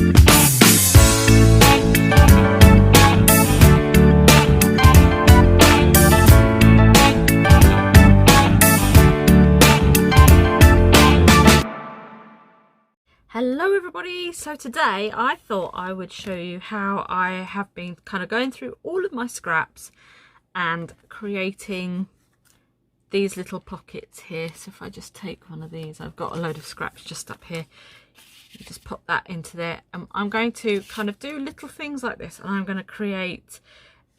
Hello everybody, so today I thought I would show you how I have been kind of going through all of my scraps and creating these little pockets here. So if I just take one of these, I've got a load of scraps just up here, you just pop that into there. I'm going to kind of do little things like this, and I'm going to create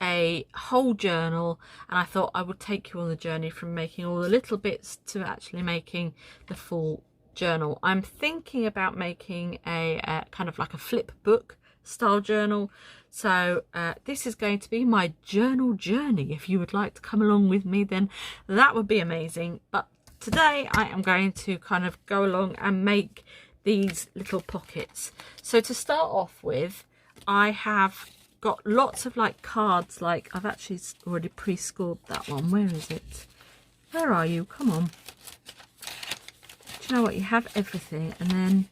a whole journal, and I thought I would take you on the journey from making all the little bits to actually making the full journal. I'm thinking about making a kind of like a flip book style journal. So this is going to be my journal journey. If you would like to come along with me, then that would be amazing. But today I am going to kind of go along and make these little pockets. So to start off with, I have got lots of like cards. Like I've actually already pre-scored that one. Where is it? Where are you? Come on. You know what, you have everything and then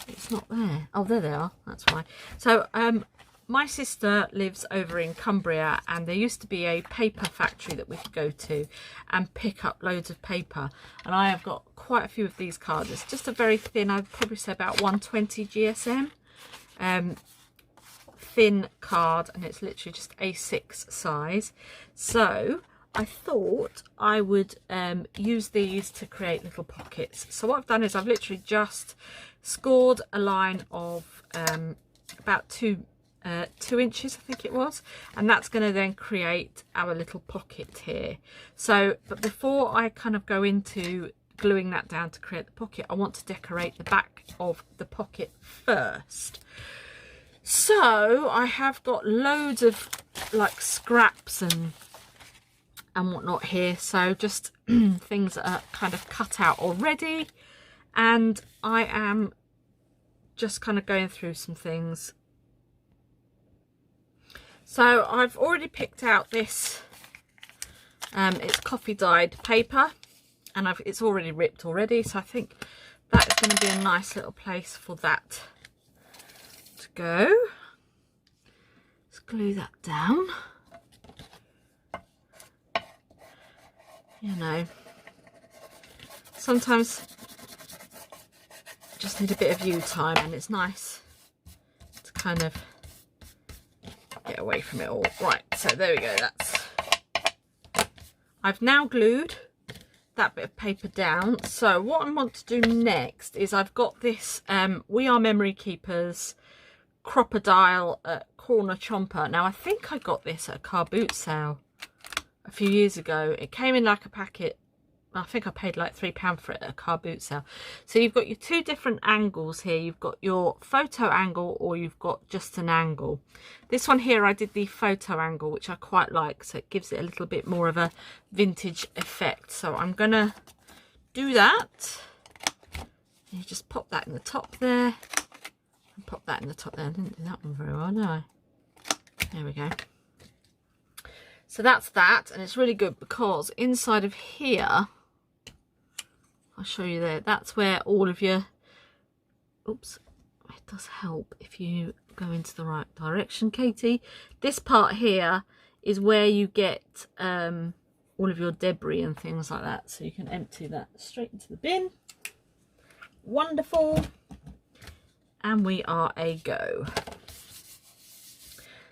it's not there. Oh, there they are, that's why. So my sister lives over in Cumbria, and there used to be a paper factory that we could go to and pick up loads of paper, and I have got quite a few of these cards. It's just a very thin, I'd probably say about 120 GSM thin card, and it's literally just A6 size. So I thought I would use these to create little pockets. So what I've done is I've literally just scored a line of about two inches, I think it was, and that's going to then create our little pocket here. So, but before I kind of go into gluing that down to create the pocket, I want to decorate the back of the pocket first. So I have got loads of like scraps and whatnot here, so just things that are kind of cut out already, and I am just kind of going through some things. So I've already picked out this it's coffee dyed paper, and it's already ripped already, so I think that is going to be a nice little place for that to go. Let's glue that down. You know, sometimes just need a bit of you time, and it's nice to kind of get away from it all. Right, so there we go. I've now glued that bit of paper down. So what I want to do next is I've got this We Are Memory Keepers Crocodile Corner Chomper. Now I think I got this at a car boot sale a few years ago. It came in like a packet. I think I paid like £3 for it at a car boot sale. So you've got your two different angles here. You've got your photo angle, or you've got just an angle. This one here, I did the photo angle, which I quite like, so it gives it a little bit more of a vintage effect. So I'm gonna do that. You just pop that in the top there, and pop that in the top there. I didn't do that one very well, did I? There we go. So that's that, and it's really good because inside of here, I'll show you there, that's where all of your, oops, it does help if you go into the right direction, Katie. This part here is where you get all of your debris and things like that, so you can empty that straight into the bin. Wonderful. And we are a go.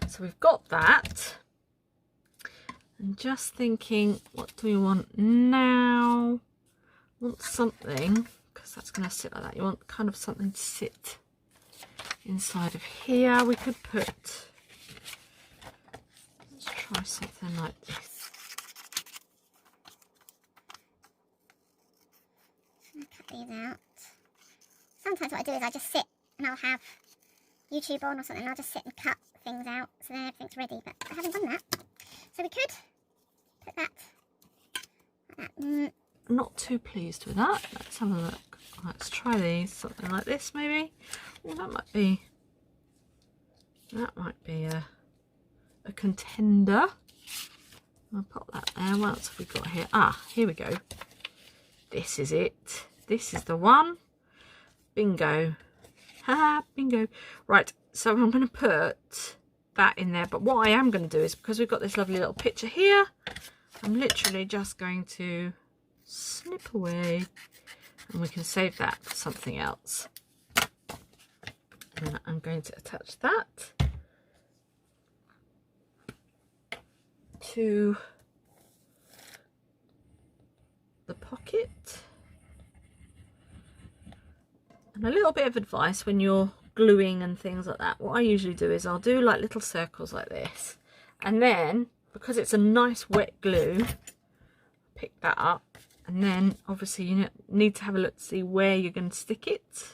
So we've got that. I'm just thinking, what do we want now? Want something, because that's going to sit like that. You want kind of something to sit inside of here. We could put, let's try something like this. I'm going to cut these out. Sometimes what I do is I just sit and I'll have YouTube on or something, and I'll just sit and cut things out so then everything's ready, but I haven't done that. So we could put that like that. Not too pleased with that. Let's have a look. Let's try these, something like this maybe. Oh, that might be a contender. I'll pop that there. What else have we got here? Ah, here we go. This is it. This is the one. Bingo. Ha, bingo. Right, so I'm going to put that in there, but what I am going to do is, because we've got this lovely little picture here, I'm literally just going to snip away, and we can save that for something else. And then I'm going to attach that to the pocket. And a little bit of advice when you're gluing and things like that, what I usually do is I'll do like little circles like this, and then because it's a nice wet glue, pick that up, and then obviously you need to have a look to see where you're going to stick it.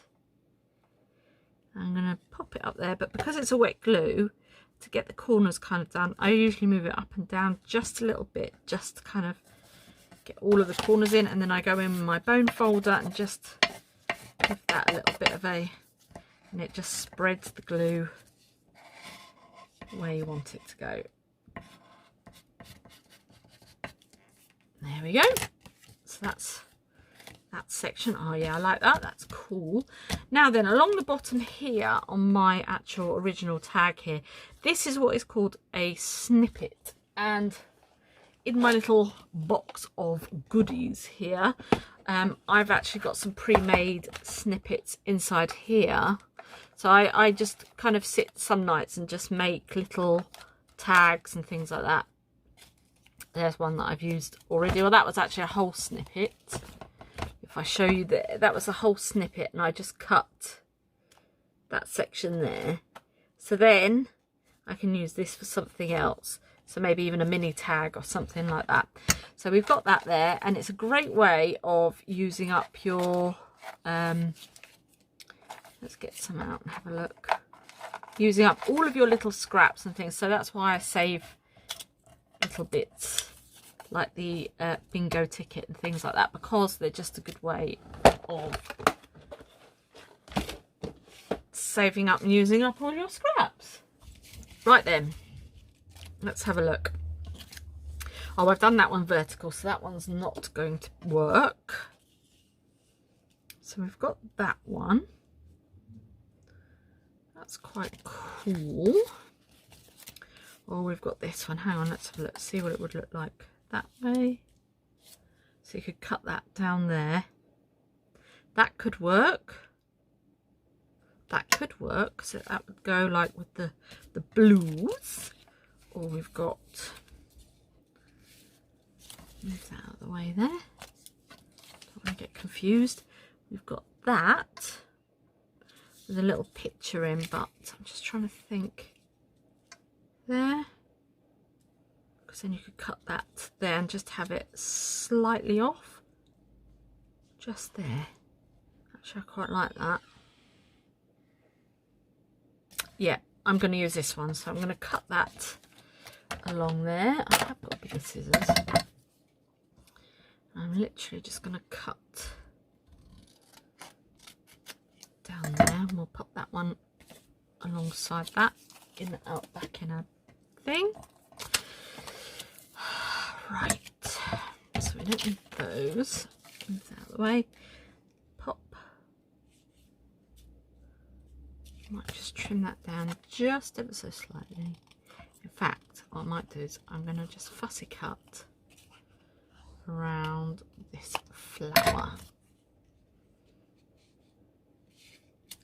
I'm going to pop it up there, but because it's a wet glue, to get the corners kind of done, I usually move it up and down just a little bit, just to kind of get all of the corners in, and then I go in with my bone folder and just give that a little bit of a, and it just spreads the glue where you want it to go. There we go. So that's that section. Oh yeah, I like that. That's cool. Now then, along the bottom here on my actual original tag here, this is what is called a snippet. And in my little box of goodies here, I've actually got some pre-made snippets inside here. So I just kind of sit some nights and just make little tags and things like that. There's one that I've used already. Well, that was actually a whole snippet. If I show you that was a whole snippet, and I just cut that section there. So then I can use this for something else. So maybe even a mini tag or something like that. So we've got that there, and it's a great way of using up your, let's get some out and have a look. Using up all of your little scraps and things. So that's why I save little bits like the bingo ticket and things like that, because they're just a good way of saving up and using up all your scraps. Right then, let's have a look. Oh, I've done that one vertical, so that one's not going to work. So we've got that one. That's quite cool. Or we've got this one. Hang on, let's have a look, see what it would look like that way. So you could cut that down there. That could work. That could work. So that would go like with the blues. Or we've got, move that out of the way there. Don't want to get confused. We've got that with a little picture in, but I'm just trying to think. There, because then you could cut that there and just have it slightly off, just there. Actually, I quite like that. Yeah, I'm going to use this one, so I'm going to cut that along there. I have got bigger scissors. I'm literally just going to cut down there, and we'll pop that one alongside that in out back in a thing. Right, so we don't need those. Move that out of the way. Pop. Might just trim that down just ever so slightly. In fact, what I might do is I'm going to just fussy cut around this flower,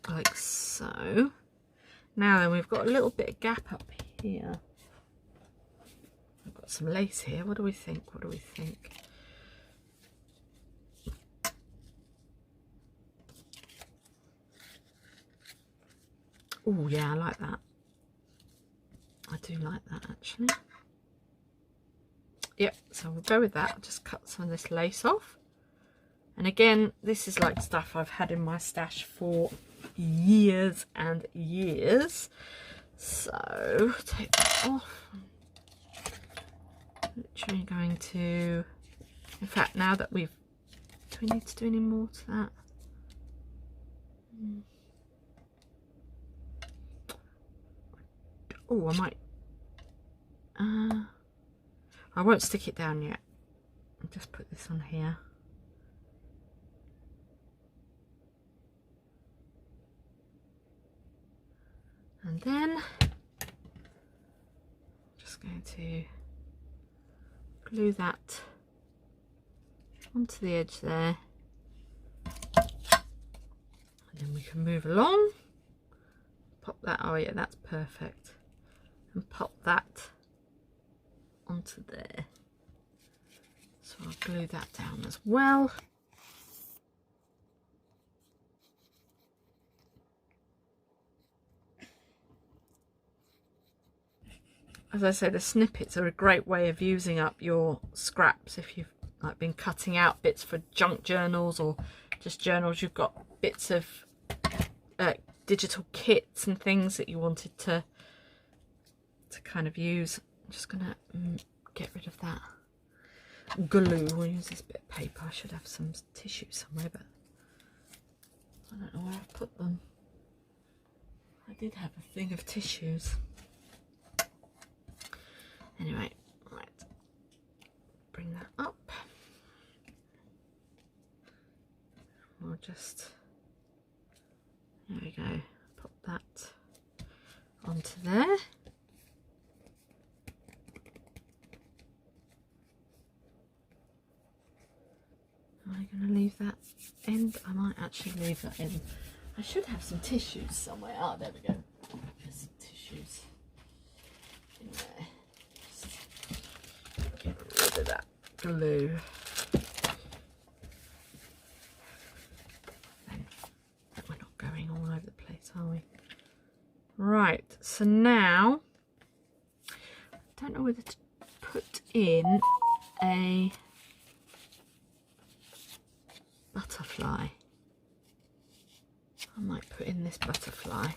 like so. Now then, we've got a little bit of gap up here. I've got some lace here. What do we think? What do we think? Oh yeah, I like that. I do like that actually. Yep, so we'll go with that. I'll just cut some of this lace off. And again, this is like stuff I've had in my stash for years and years. So take that off. Literally going to, in fact, now that we've, do we need to do any more to that? Oh, I might, I won't stick it down yet. I'll just put this on here. And then just going to glue that onto the edge there, and then we can move along, pop that, oh yeah, that's perfect, and pop that onto there. So I'll glue that down as well. As I said, the snippets are a great way of using up your scraps if you've like been cutting out bits for junk journals or just journals you've got bits of digital kits and things that you wanted to kind of use. I'm just gonna get rid of that glue. We'll use this bit of paper. I should have some tissue somewhere, but I don't know where I've put them. I did have a thing of tissues. Anyway, right, bring that up. We'll just, there we go, pop that onto there. Am I going to leave that end? I might actually leave that in. I should have some tissues somewhere. Oh, there we go. There's some tissues in there. Just get rid of that glue. We're not going all over the place, are we? Right, so now I don't know whether to put in a butterfly. I might put in this butterfly.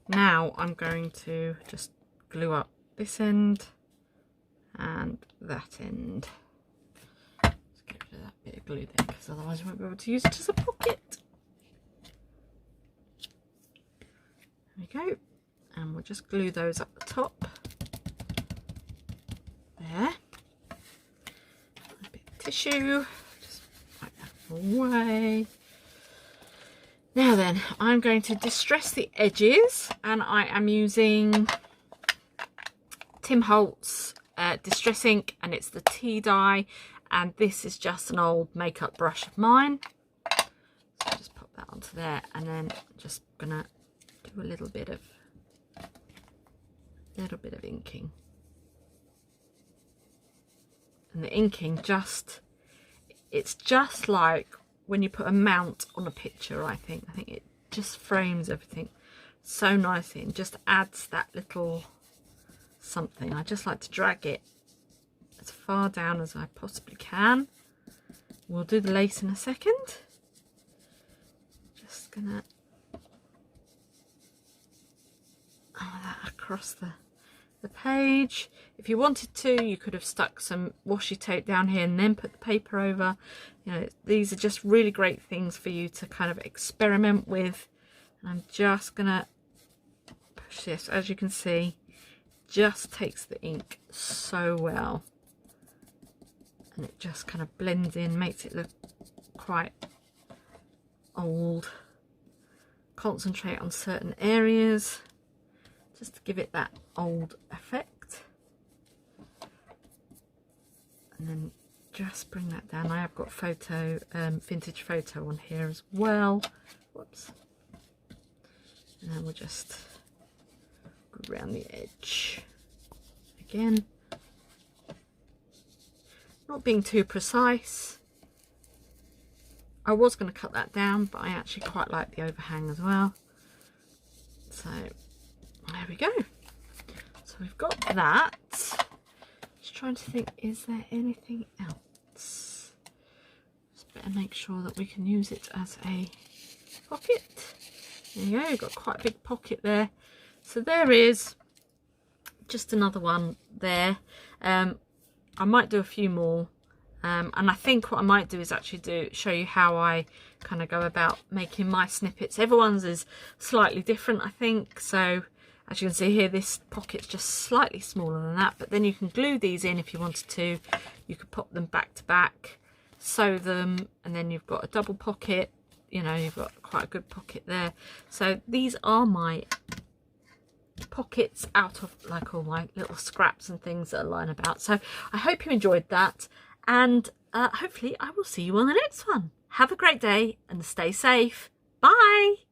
Now I'm going to just glue up this end and that end. Let's get rid of that bit of glue there, because otherwise I won't be able to use it as a pocket. There we go. And we'll just glue those up the top. There. A bit of tissue. Just wipe that away. Now then, I'm going to distress the edges, and I am using Tim Holtz Distress Ink, and it's the tea dye, and this is just an old makeup brush of mine. So just pop that onto there, and then I'm just gonna do a little bit of inking. And the inking it's just like when you put a mount on a picture. I think it just frames everything so nicely and just adds that little something. I just like to drag it as far down as I possibly can. We'll do the lace in a second. Just gonna that across the page. If you wanted to, you could have stuck some washi tape down here and then put the paper over. You know, these are just really great things for you to kind of experiment with. And I'm just gonna push this. As you can see, just takes the ink so well, and it just kind of blends in, makes it look quite old. Concentrate on certain areas just to give it that old effect, and then just bring that down. I have got photo vintage photo on here as well. Whoops. And then we'll just go around the edge again. not being too precise. I was going to cut that down, but I actually quite like the overhang as well. So there we go. So we've got that. Just trying to think, is there anything else? Just better make sure that we can use it as a pocket. There you go, you've got quite a big pocket there. So there is just another one there. I might do a few more. And I think what I might do is actually show you how I kind of go about making my snippets. Everyone's is slightly different, I think. So as you can see here, this pocket's just slightly smaller than that, but then you can glue these in if you wanted to. You could pop them back to back, sew them, and then you've got a double pocket. You know, you've got quite a good pocket there. So these are my pockets out of like all my little scraps and things that are lying about. So I hope you enjoyed that. And hopefully I will see you on the next one. Have a great day and stay safe. Bye.